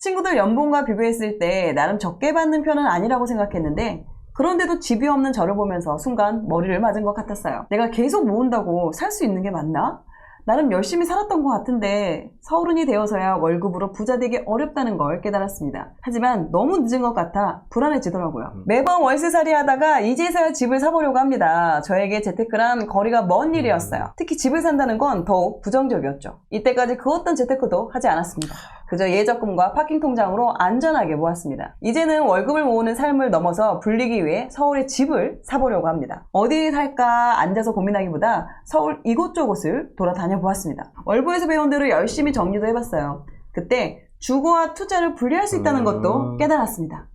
친구들 연봉과 비교했을 때 나름 적게 받는 편은 아니라고 생각했는데 그런데도 집이 없는 저를 보면서 순간 머리를 맞은 것 같았어요. 내가 계속 모은다고 살 수 있는 게 맞나? 나름 열심히 살았던 것 같은데 서울인이 되어서야 월급으로 부자 되기 어렵다는 걸 깨달았습니다. 하지만 너무 늦은 것 같아 불안해지더라고요. 매번 월세살이 하다가 이제서야 집을 사보려고 합니다. 저에게 재테크란 거리가 먼 일이었어요. 특히 집을 산다는 건 더욱 부정적이었죠. 이때까지 그 어떤 재테크도 하지 않았습니다. 그저 예적금과 파킹 통장으로 안전하게 모았습니다. 이제는 월급을 모으는 삶을 넘어서 불리기 위해 서울에 집을 사보려고 합니다. 어디 살까 앉아서 고민하기보다 서울 이곳저곳을 돌아다녀 보았습니다. 월부에서 배운 대로 열심히 정리도 해봤어요. 그때 주거와 투자를 분리할 수 있다는 것도 깨달았습니다.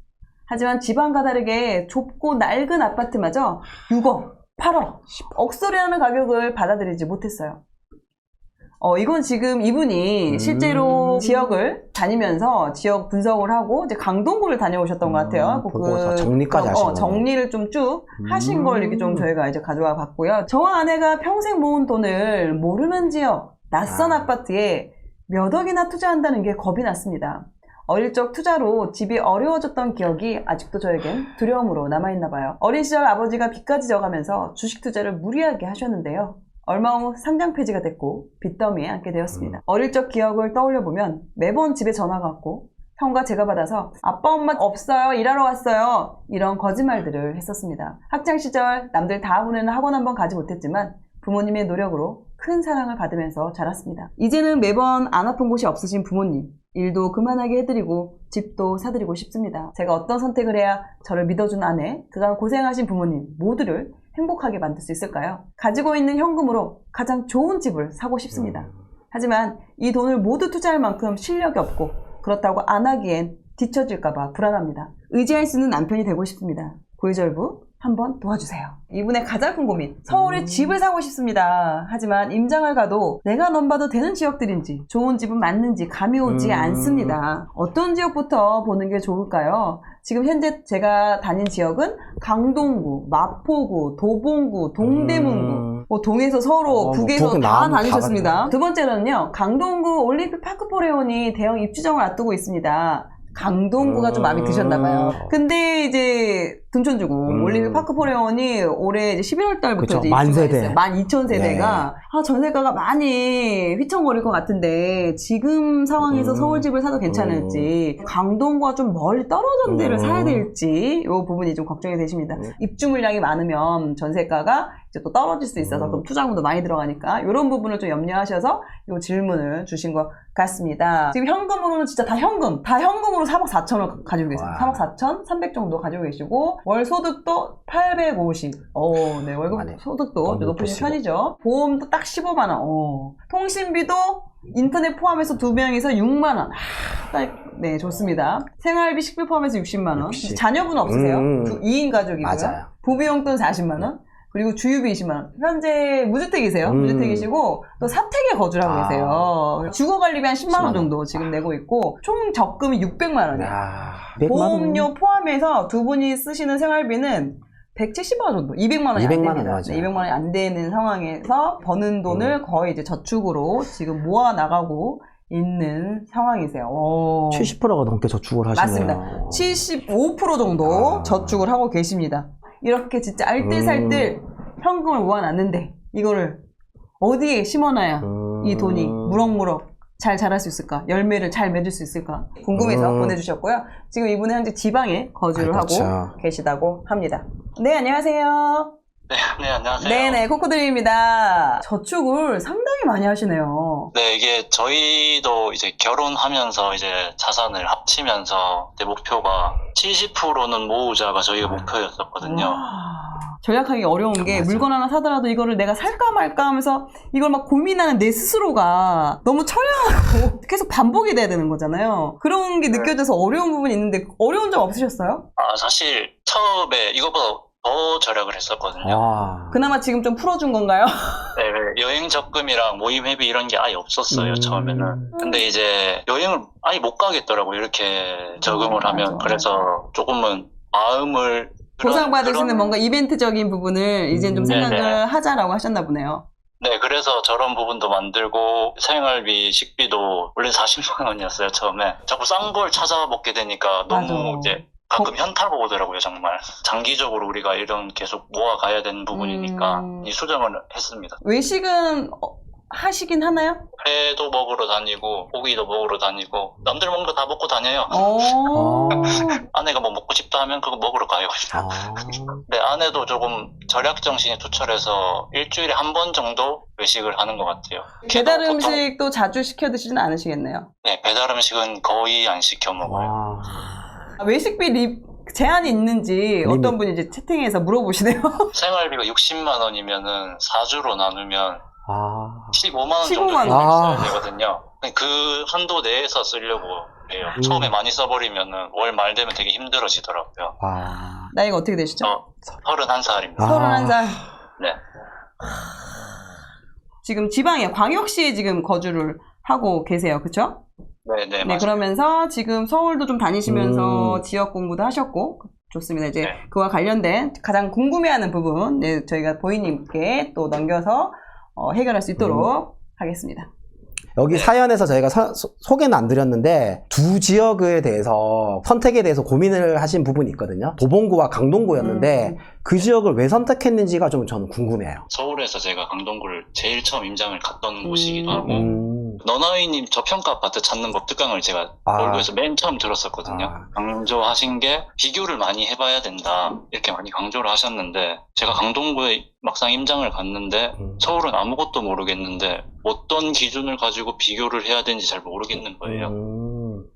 하지만 지방과 다르게 좁고 낡은 아파트마저 6억, 8억, 억소리라는 가격을 받아들이지 못했어요. 이건 지금 이분이 실제로 지역을 다니면서 지역 분석을 하고 이제 강동구를 다녀오셨던 것 같아요. 보고서 정리까지 하신 정리를 좀 쭉 하신 걸 이렇게 좀 저희가 이제 가져와 봤고요. 저와 아내가 평생 모은 돈을 모르는 지역, 낯선 아파트에 몇 억이나 투자한다는 게 겁이 났습니다. 어릴 적 투자로 집이 어려워졌던 기억이 아직도 저에겐 두려움으로 남아있나 봐요. 어린 시절 아버지가 빚까지 져가면서 주식 투자를 무리하게 하셨는데요. 얼마 후 상장 폐지가 됐고 빚더미에 앉게 되었습니다. 어릴 적 기억을 떠올려보면 매번 집에 전화가 왔고 형과 제가 받아서 아빠 엄마 없어요 일하러 왔어요 이런 거짓말들을 했었습니다. 학창시절 남들 다 보내는 학원 한번 가지 못했지만 부모님의 노력으로 큰 사랑을 받으면서 자랐습니다. 이제는 매번 안 아픈 곳이 없으신 부모님 일도 그만하게 해드리고 집도 사드리고 싶습니다. 제가 어떤 선택을 해야 저를 믿어준 아내 그간 고생하신 부모님 모두를 행복하게 만들 수 있을까요? 가지고 있는 현금으로 가장 좋은 집을 사고 싶습니다. 하지만 이 돈을 모두 투자할 만큼 실력이 없고 그렇다고 안 하기엔 뒤처질까봐 불안합니다. 의지할 수 있는 남편이 되고 싶습니다. 고유절부 한번 도와주세요. 이분의 가장 큰 고민 서울에 집을 사고 싶습니다. 하지만 임장을 가도 내가 넘봐도 되는 지역들인지 좋은 집은 맞는지 감이 오지 않습니다. 어떤 지역부터 보는 게 좋을까요? 지금 현재 제가 다닌 지역은 강동구, 마포구, 도봉구, 동대문구 동에서 서로 북에서 다 다니셨습니다. 두 번째로는요. 강동구 올림픽 파크포레온이 대형 입주정을 앞두고 있습니다. 강동구가 좀 마음에 드셨나봐요. 근데 이제 돈 좀 주고 올림픽 파크포레온이 올해 이제 11월 달부터 이제 만세대 12,000세대가 전세가가 많이 휘청거릴 것 같은데 지금 상황에서 서울집을 사도 괜찮을지 강동구가 좀 멀리 떨어진 데를 사야 될지 이 부분이 좀 걱정이 되십니다. 입주 물량이 많으면 전세가가 이제 또 떨어질 수 있어서 그럼 투자금도 많이 들어가니까 이런 부분을 좀 염려하셔서 이 질문을 주신 것 같습니다. 지금 현금으로는 진짜 다 현금으로 4억 4천을 가지고 계세요. 4억 4천 300 정도 가지고 계시고 월 소득도 850. 네, 월급 소득도 높으신 편이죠. 보험도 딱 15만 원. 통신비도 인터넷 포함해서 2명이서 6만 원. 네, 좋습니다. 생활비, 식비 포함해서 60만 원. 자녀분 없으세요? 2인 가족이고요. 맞아요. 부부용돈 40만 원. 그리고 주유비 20만 원. 현재 무주택이세요. 무주택이시고 또 사택에 거주하고 계세요. 주거관리비 한 10만 원 정도 지금 내고 있고 총 적금이 600만 원이에요. 보험료 포함해서 두 분이 쓰시는 생활비는 170만 원 정도, 200만 원이 안 됩니다. 200만 원이 안 되는 상황에서 버는 돈을 거의 이제 저축으로 지금 모아 나가고 있는 상황이세요. 70%가 넘게 저축을 하시네요. 맞습니다. 75% 정도 저축을 하고 계십니다. 이렇게 진짜 알뜰살뜰 현금을 모아놨는데 이거를 어디에 심어놔야 이 돈이 무럭무럭 잘 자랄 수 있을까? 열매를 잘 맺을 수 있을까? 궁금해서 보내주셨고요. 지금 이분은 현재 지방에 거주를 하고 계시다고 합니다. 네, 안녕하세요. 네, 안녕하세요. 네네, 코코드림입니다. 저축을 상당히 많이 하시네요. 네, 이게 저희도 이제 결혼하면서 이제 자산을 합치면서 내 목표가 70%는 모으자가 저희가 목표였었거든요. 전략하기 어려운 게 물건 하나 사더라도 이거를 내가 살까 말까 하면서 이걸 막 고민하는 내 스스로가 너무 처량하고 계속 반복이 돼야 되는 거잖아요. 그런 게 느껴져서 어려운 부분이 있는데 어려운 점 없으셨어요? 사실 처음에 이거보다 더 절약을 했었거든요. 그나마 지금 좀 풀어준 건가요? 네, 여행 적금이랑 모임 회비 이런 게 아예 없었어요, 처음에는. 근데 이제 여행을 아예 못 가겠더라고요, 이렇게 적응을 하면. 그래서 조금은 마음을 보상받을 수 있는 뭔가 이벤트적인 부분을 이젠 좀 생각을 하자라고 하셨나 보네요. 네, 그래서 저런 부분도 만들고 생활비, 식비도 원래 40만 원이었어요, 처음에. 자꾸 싼 걸 찾아먹게 되니까 너무 맞아. 이제 가끔 현타가 오더라고요, 정말. 장기적으로 우리가 이런 계속 모아가야 되는 부분이니까 이 수정을 했습니다. 외식은 하시긴 하나요? 회도 먹으러 다니고 고기도 먹으러 다니고 남들 먹는 거 다 먹고 다녀요. 아내가 뭐 먹고 싶다 하면 그거 먹으러 가요. 근데 아내도 조금 절약 정신에 투철해서 일주일에 한 번 정도 외식을 하는 것 같아요. 배달 걔도 보통- 음식도 자주 시켜 드시진 않으시겠네요. 네, 배달 음식은 거의 안 시켜 먹어요. 외식비 제한이 있는지 어떤 분이 이제 채팅에서 물어보시네요. 생활비가 60만 원이면은 4주로 나누면 15만 원 15만 정도 원. 있어야 되거든요. 그 한도 내에서 쓰려고 해요. 처음에 많이 써버리면은 월 말 되면 되게 힘들어지더라고요. 나이가 어떻게 되시죠? 31살입니다. 31살. 네. 지금 지방에 광역시에 지금 거주를 하고 계세요. 그쵸? 네, 네, 맞아요. 그러면서 지금 서울도 좀 다니시면서 지역 공부도 하셨고 좋습니다. 이제 네. 그와 관련된 가장 궁금해하는 부분 네, 저희가 보이님께 또 넘겨서 해결할 수 있도록 하겠습니다. 여기 사연에서 저희가 소개는 안 드렸는데 두 지역에 대해서 선택에 대해서 고민을 하신 부분이 있거든요. 도봉구와 강동구였는데 그 지역을 왜 선택했는지가 좀 저는 궁금해요. 서울에서 제가 강동구를 제일 처음 임장을 갔던 곳이기도 하고 너나이님 저평가 아파트 찾는 법 특강을 제가 월구에서 맨 처음 들었었거든요. 강조하신 게 비교를 많이 해봐야 된다 이렇게 많이 강조를 하셨는데 제가 강동구에 막상 임장을 갔는데 서울은 아무것도 모르겠는데 어떤 기준을 가지고 비교를 해야 되는지 잘 모르겠는 거예요.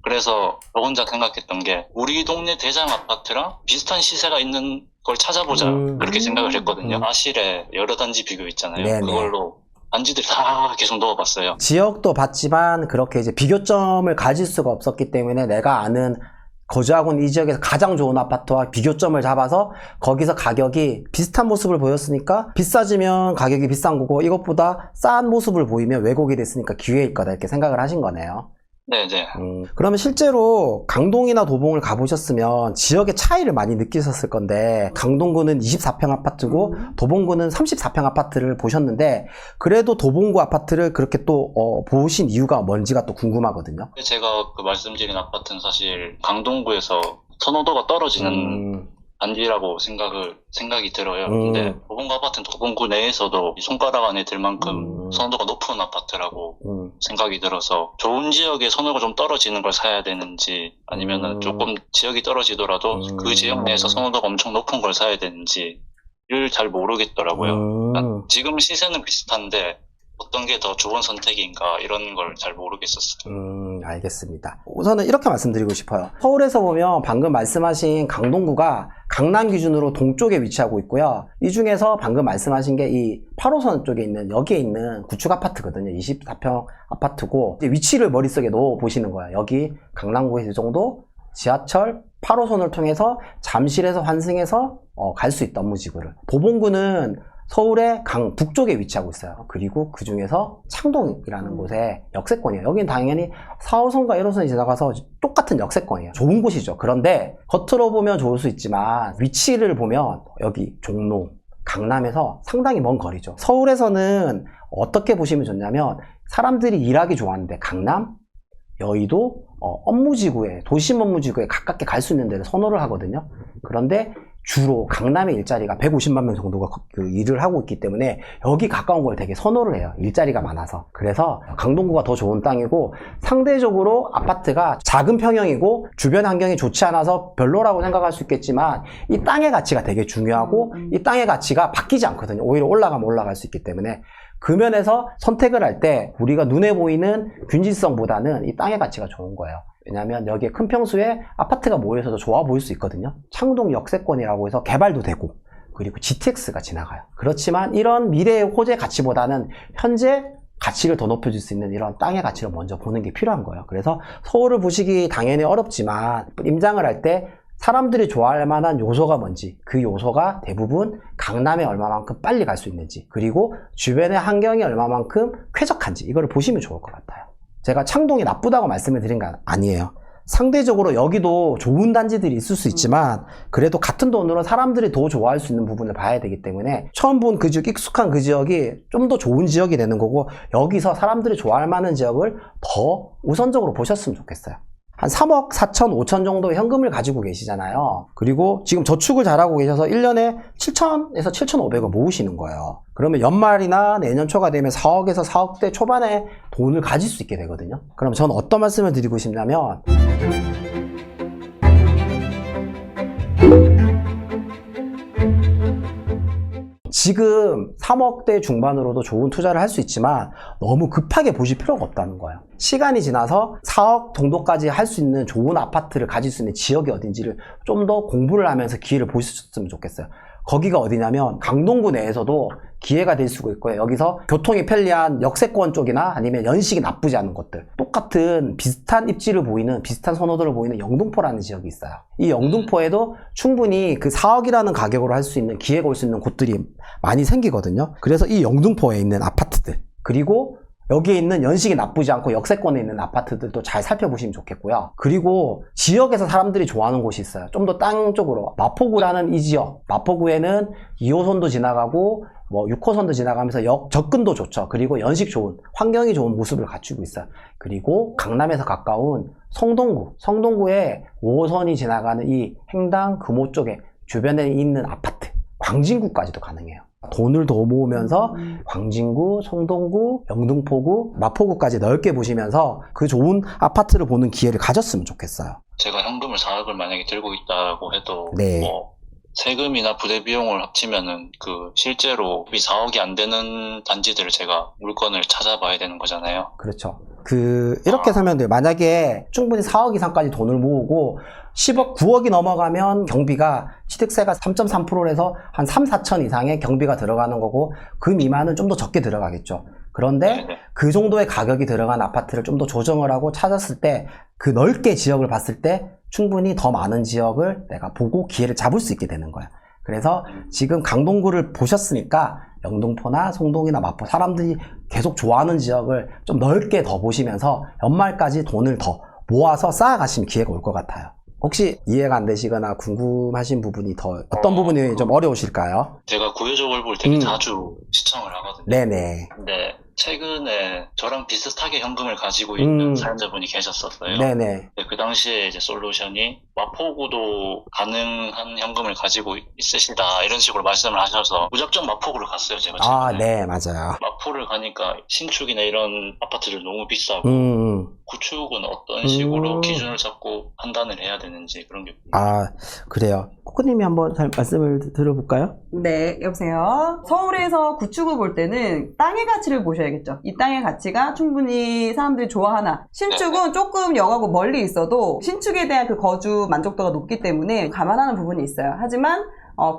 그래서 저 혼자 생각했던 게 우리 동네 대장 아파트랑 비슷한 시세가 있는 걸 찾아보자 그렇게 생각을 했거든요. 아실에 여러 단지 비교 있잖아요. 네네. 그걸로 단지들 다 계속 넣어봤어요. 지역도 봤지만 그렇게 이제 비교점을 가질 수가 없었기 때문에 내가 아는 거주하고 있는 이 지역에서 가장 좋은 아파트와 비교점을 잡아서 거기서 가격이 비슷한 모습을 보였으니까 비싸지면 가격이 비싼 거고 이것보다 싼 모습을 보이면 왜곡이 됐으니까 기회일 거다 이렇게 생각을 하신 거네요. 네네. 그러면 실제로 강동이나 도봉을 가보셨으면 지역의 차이를 많이 느끼셨을 건데 강동구는 24평 아파트고 도봉구는 34평 아파트를 보셨는데 그래도 도봉구 아파트를 그렇게 또 보신 이유가 뭔지가 또 궁금하거든요. 제가 그 말씀드린 아파트는 사실 강동구에서 선호도가 떨어지는 단지라고 생각이 들어요. 근데 도봉구 아파트는 도봉구 내에서도 손가락 안에 들 만큼 선호도가 높은 아파트라고 생각이 들어서 좋은 지역에 선호가 좀 떨어지는 걸 사야 되는지 아니면은 조금 지역이 떨어지더라도 그 지역 내에서 선호도가 엄청 높은 걸 사야 되는지를 잘 모르겠더라고요. 그러니까 지금 시세는 비슷한데 어떤 게 더 좋은 선택인가 이런 걸 잘 모르겠었어요. 알겠습니다. 우선은 이렇게 말씀드리고 싶어요. 서울에서 보면 방금 말씀하신 강동구가 강남 기준으로 동쪽에 위치하고 있고요. 이 중에서 방금 말씀하신 게 이 8호선 쪽에 있는 여기에 있는 구축 아파트거든요. 24평 아파트고 이제 위치를 머릿속에 넣어 보시는 거예요. 여기 강남구에서 이 정도 지하철 8호선을 통해서 잠실에서 환승해서 갈 수 있다 업무지구를. 도봉구는 서울의 북쪽에 위치하고 있어요. 그리고 그 중에서 창동이라는 곳에 역세권이에요. 여기는 당연히 4호선과 1호선이 지나가서 똑같은 역세권이에요. 좋은 곳이죠. 그런데 겉으로 보면 좋을 수 있지만 위치를 보면 여기 종로, 강남에서 상당히 먼 거리죠. 서울에서는 어떻게 보시면 좋냐면 사람들이 일하기 좋아하는데 강남, 여의도, 업무지구에 도심 업무지구에 가깝게 갈 수 있는 데를 선호를 하거든요. 그런데 주로 강남의 일자리가 150만 명 정도가 그 일을 하고 있기 때문에 여기 가까운 걸 되게 선호를 해요. 일자리가 많아서. 그래서 강동구가 더 좋은 땅이고 상대적으로 아파트가 작은 평형이고 주변 환경이 좋지 않아서 별로라고 생각할 수 있겠지만 이 땅의 가치가 되게 중요하고 이 땅의 가치가 바뀌지 않거든요. 오히려 올라가면 올라갈 수 있기 때문에 그 면에서 선택을 할 때 우리가 눈에 보이는 균질성보다는 이 땅의 가치가 좋은 거예요. 왜냐하면 여기에 큰 평수에 아파트가 모여서 좋아 보일 수 있거든요. 창동 역세권이라고 해서 개발도 되고 그리고 GTX가 지나가요. 그렇지만 이런 미래의 호재 가치보다는 현재 가치를 더 높여줄 수 있는 이런 땅의 가치를 먼저 보는 게 필요한 거예요. 그래서 서울을 보시기 당연히 어렵지만 임장을 할 때 사람들이 좋아할 만한 요소가 뭔지, 그 요소가 대부분 강남에 얼마만큼 빨리 갈 수 있는지, 그리고 주변의 환경이 얼마만큼 쾌적한지 이거를 보시면 좋을 것 같아요. 제가 창동이 나쁘다고 말씀을 드린 건 아니에요. 상대적으로 여기도 좋은 단지들이 있을 수 있지만 그래도 같은 돈으로 사람들이 더 좋아할 수 있는 부분을 봐야 되기 때문에 처음 본 그 지역, 익숙한 그 지역이 좀 더 좋은 지역이 되는 거고 여기서 사람들이 좋아할 만한 지역을 더 우선적으로 보셨으면 좋겠어요. 한 3억 4천, 5천 정도의 현금을 가지고 계시잖아요. 그리고 지금 저축을 잘하고 계셔서 1년에 7천에서 7,500을 모으시는 거예요. 그러면 연말이나 내년 초가 되면 4억에서 4억대 초반에 돈을 가질 수 있게 되거든요. 그럼 저는 어떤 말씀을 드리고 싶냐면 지금 3억대 중반으로도 좋은 투자를 할 수 있지만 너무 급하게 보실 필요가 없다는 거예요. 시간이 지나서 4억 정도까지 할 수 있는 좋은 아파트를 가질 수 있는 지역이 어딘지를 좀 더 공부를 하면서 기회를 보셨으면 좋겠어요. 거기가 어디냐면 강동구 내에서도 기회가 될 수가 있고요. 여기서 교통이 편리한 역세권 쪽이나 아니면 연식이 나쁘지 않은 곳들, 똑같은 비슷한 입지를 보이는, 비슷한 선호도를 보이는 영등포라는 지역이 있어요. 이 영등포에도 충분히 그 4억이라는 가격으로 할 수 있는 기회가 올 수 있는 곳들이 많이 생기거든요. 그래서 이 영등포에 있는 아파트들, 그리고 여기에 있는 연식이 나쁘지 않고 역세권에 있는 아파트들도 잘 살펴보시면 좋겠고요. 그리고 지역에서 사람들이 좋아하는 곳이 있어요. 좀 더 땅 쪽으로. 마포구라는 이 지역, 마포구에는 2호선도 지나가고 6호선도 지나가면서 접근도 좋죠. 그리고 연식 좋은, 환경이 좋은 모습을 갖추고 있어요. 그리고 강남에서 가까운 성동구에 5호선이 지나가는 이 행당 금호 쪽에 주변에 있는 아파트, 광진구까지도 가능해요. 돈을 더 모으면서 광진구, 성동구, 영등포구, 마포구까지 넓게 보시면서 그 좋은 아파트를 보는 기회를 가졌으면 좋겠어요. 제가 현금을 4억을 만약에 들고 있다고 해도 네. 세금이나 부대 비용을 합치면은 그 실제로 이 4억이 안 되는 단지들을 제가 물건을 찾아봐야 되는 거잖아요. 그렇죠. 이렇게 설명 돼요. 만약에 충분히 4억 이상까지 돈을 모으고 10억, 9억이 넘어가면 경비가 취득세가 3.3%에서 한 3, 4천 이상의 경비가 들어가는 거고 그 미만은 좀 더 적게 들어가겠죠. 그런데 네네. 그 정도의 가격이 들어간 아파트를 좀 더 조정을 하고 찾았을 때 그 넓게 지역을 봤을 때 충분히 더 많은 지역을 내가 보고 기회를 잡을 수 있게 되는 거예요. 그래서 지금 강동구를 보셨으니까 영등포나 송동이나 마포 사람들이 계속 좋아하는 지역을 좀 넓게 더 보시면서 연말까지 돈을 더 모아서 쌓아가시면 기회가 올 것 같아요. 혹시 이해가 안 되시거나 궁금하신 부분이 더 어떤 부분이 좀 어려우실까요? 제가 구해적을 볼 되게 자주 시청을 하거든요. 네네. 근데 최근에 저랑 비슷하게 현금을 가지고 있는 사연자분이 계셨었어요. 네네. 근데 그 당시에 이제 솔루션이 마포구도 가능한 현금을 가지고 있으시다 이런 식으로 말씀을 하셔서 무작정 마포구를 갔어요, 제가 최근에. 네, 맞아요. 마포를 가니까 신축이나 이런 아파트들 너무 비싸고 구축은 어떤 식으로 기준을 잡고 판단을 해야 되는지 그런 게 그래요. 코코님이 한번 잘 말씀을 들어볼까요? 네, 여보세요. 서울에서 구축을 볼 때는 땅의 가치를 보셔야겠죠. 이 땅의 가치가 충분히 사람들이 좋아하나. 신축은 조금 역하고 멀리 있어도 신축에 대한 그 거주 만족도가 높기 때문에 감안하는 부분이 있어요. 하지만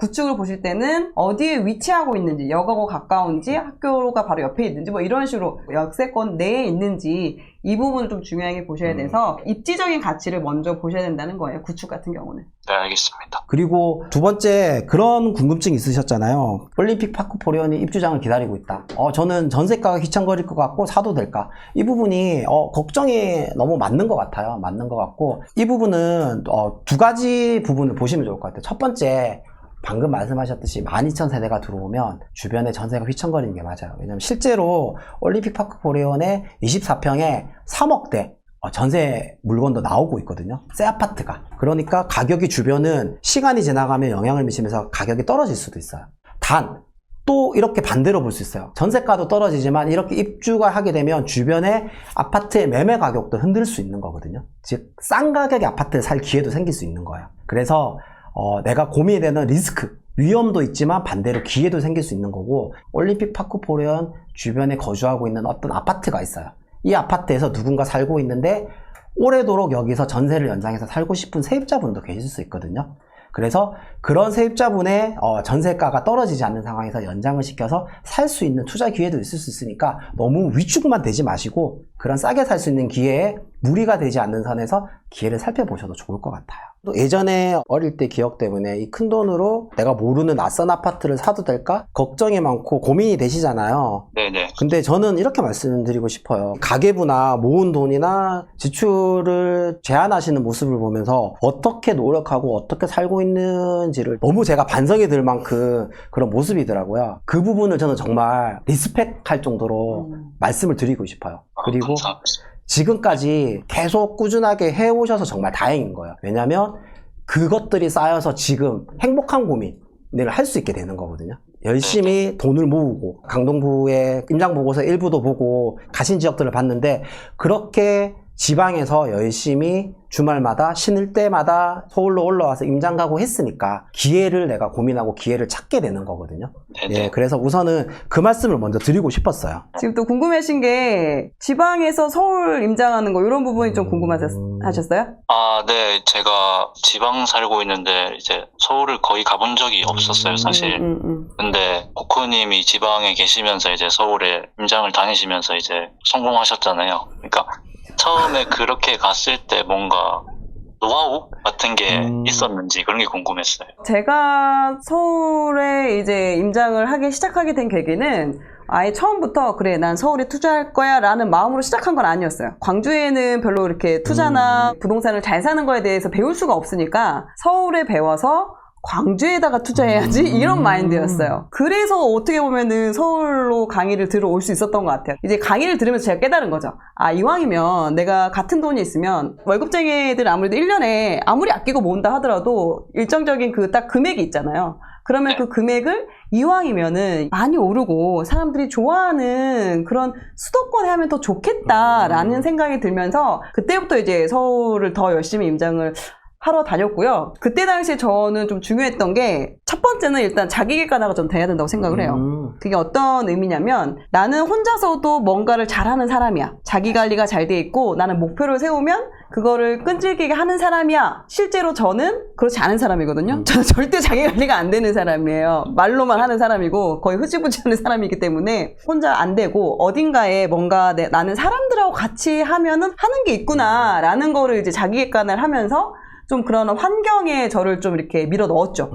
구축을 보실 때는 어디에 위치하고 있는지, 역하고 가까운지, 학교가 바로 옆에 있는지, 이런 식으로 역세권 내에 있는지 이 부분을 좀 중요하게 보셔야 돼서 입지적인 가치를 먼저 보셔야 된다는 거예요. 구축 같은 경우는. 네, 알겠습니다. 그리고 두 번째 그런 궁금증이 있으셨잖아요. 올림픽 파크 포레온이 입주장을 기다리고 있다. 저는 전세가가 휘청거릴 것 같고 사도 될까? 이 부분이 걱정이 너무 맞는 것 같아요. 맞는 것 같고 이 부분은 두 가지 부분을 보시면 좋을 것 같아요. 첫 번째, 방금 말씀하셨듯이 12,000세대가 들어오면 주변에 전세가 휘청거리는 게 맞아요. 왜냐면 실제로 올림픽 파크 포레온의 24평에 3억대 전세 물건도 나오고 있거든요. 새 아파트가. 그러니까 가격이 주변은 시간이 지나가면 영향을 미치면서 가격이 떨어질 수도 있어요. 단, 또 이렇게 반대로 볼 수 있어요. 전세가도 떨어지지만 이렇게 입주가 하게 되면 주변에 아파트의 매매 가격도 흔들 수 있는 거거든요. 즉, 싼 가격의 아파트를 살 기회도 생길 수 있는 거예요. 그래서 내가 고민이 되는 리스크, 위험도 있지만 반대로 기회도 생길 수 있는 거고 올림픽 파크 포레온 주변에 거주하고 있는 어떤 아파트가 있어요. 이 아파트에서 누군가 살고 있는데 오래도록 여기서 전세를 연장해서 살고 싶은 세입자분도 계실 수 있거든요. 그래서 그런 세입자분의 전세가가 떨어지지 않는 상황에서 연장을 시켜서 살 수 있는 투자 기회도 있을 수 있으니까 너무 위축만 되지 마시고 그런 싸게 살 수 있는 기회에 무리가 되지 않는 선에서 기회를 살펴보셔도 좋을 것 같아요. 또 예전에 어릴 때 기억 때문에 이 큰 돈으로 내가 모르는 낯선 아파트를 사도 될까? 걱정이 많고 고민이 되시잖아요. 네네. 근데 저는 이렇게 말씀드리고 싶어요. 가계부나 모은 돈이나 지출을 제한하시는 모습을 보면서 어떻게 노력하고 어떻게 살고 있는지를 너무 제가 반성이 들 만큼 그런 모습이더라고요. 그 부분을 저는 정말 리스펙할 정도로 말씀을 드리고 싶어요. 그리고 감사합니다. 지금까지 계속 꾸준하게 해오셔서 정말 다행인 거예요. 왜냐면 그것들이 쌓여서 지금 행복한 고민을 할 수 있게 되는 거거든요. 열심히 돈을 모으고 강동구의 임장보고서 일부도 보고 가신 지역들을 봤는데 그렇게 지방에서 열심히 주말마다 쉬는 때마다 서울로 올라와서 임장 가고 했으니까 기회를 내가 고민하고 기회를 찾게 되는 거거든요. 예, 그래서 우선은 그 말씀을 먼저 드리고 싶었어요. 지금 또 궁금하신 게 지방에서 서울 임장하는 거 이런 부분이 좀 궁금하셨어요? 아, 네. 제가 지방 살고 있는데 이제 서울을 거의 가본 적이 없었어요, 사실. 근데 코코님이 지방에 계시면서 이제 서울에 임장을 다니시면서 이제 성공하셨잖아요. 그러니까 처음에 그렇게 갔을 때 뭔가 노하우 같은 게 있었는지 그런 게 궁금했어요. 제가 서울에 이제 임장을 하기 시작하게 된 계기는 아예 처음부터 그래 난 서울에 투자할 거야 라는 마음으로 시작한 건 아니었어요. 광주에는 별로 이렇게 투자나 부동산을 잘 사는 거에 대해서 배울 수가 없으니까 서울에 배워서 광주에다가 투자해야지 이런 마인드였어요. 그래서 어떻게 보면은 서울로 강의를 들어올 수 있었던 것 같아요. 이제 강의를 들으면서 제가 깨달은 거죠. 아, 이왕이면 내가 같은 돈이 있으면 월급쟁이들 아무래도 1년에 아무리 아끼고 모은다 하더라도 일정적인 그 딱 금액이 있잖아요. 그러면 그 금액을 이왕이면은 많이 오르고 사람들이 좋아하는 그런 수도권에 하면 더 좋겠다라는 생각이 들면서 그때부터 이제 서울을 더 열심히 임장을 하러 다녔고요. 그때 당시에 저는 좀 중요했던 게 첫 번째는 일단 자기 객관화가 좀 돼야 된다고 생각을 해요. 그게 어떤 의미냐면 나는 혼자서도 뭔가를 잘하는 사람이야. 자기 관리가 잘 돼 있고 나는 목표를 세우면 그거를 끈질기게 하는 사람이야. 실제로 저는 그렇지 않은 사람이거든요. 저는 절대 자기 관리가 안 되는 사람이에요. 말로만 하는 사람이고 거의 흐지부지 하는 사람이기 때문에 혼자 안 되고 어딘가에 뭔가 나는 사람들하고 같이 하면은 하는 게 있구나 라는 거를 이제 자기 객관을 하면서 좀 그런 환경에 저를 좀 이렇게 밀어 넣었죠.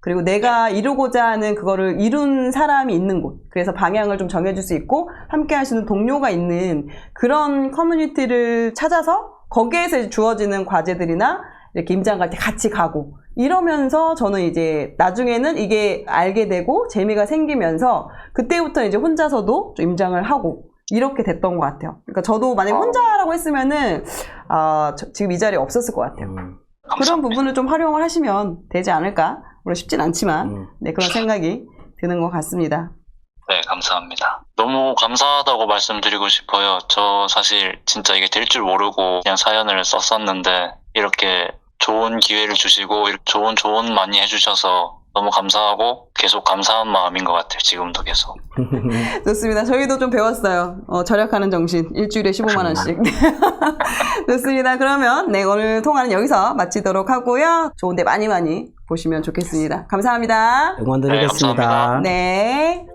그리고 내가 이루고자 하는 그거를 이룬 사람이 있는 곳. 그래서 방향을 좀 정해줄 수 있고 함께 하시는 동료가 있는 그런 커뮤니티를 찾아서 거기에서 이제 주어지는 과제들이나 이렇게 임장 갈 때 같이 가고 이러면서 저는 이제 나중에는 이게 알게 되고 재미가 생기면서 그때부터 이제 혼자서도 좀 임장을 하고 이렇게 됐던 것 같아요. 그러니까 저도 만약에 혼자라고 했으면은 지금 이 자리에 없었을 것 같아요. 그런 부분을 좀 활용을 하시면 되지 않을까? 물론 쉽진 않지만 네, 그런 생각이 드는 것 같습니다. 네, 감사합니다. 너무 감사하다고 말씀드리고 싶어요. 저 사실 진짜 이게 될 줄 모르고 그냥 사연을 썼었는데 이렇게 좋은 기회를 주시고 이렇게 좋은 조언 많이 해주셔서 너무 감사하고 계속 감사한 마음인 것 같아요. 지금도 계속. 좋습니다. 저희도 좀 배웠어요. 절약하는 정신. 일주일에 15만 원씩. 좋습니다. 그러면 네, 오늘 통화는 여기서 마치도록 하고요. 좋은 데 많이 보시면 좋겠습니다. 감사합니다. 응원드리겠습니다. 네, 감사합니다. 네.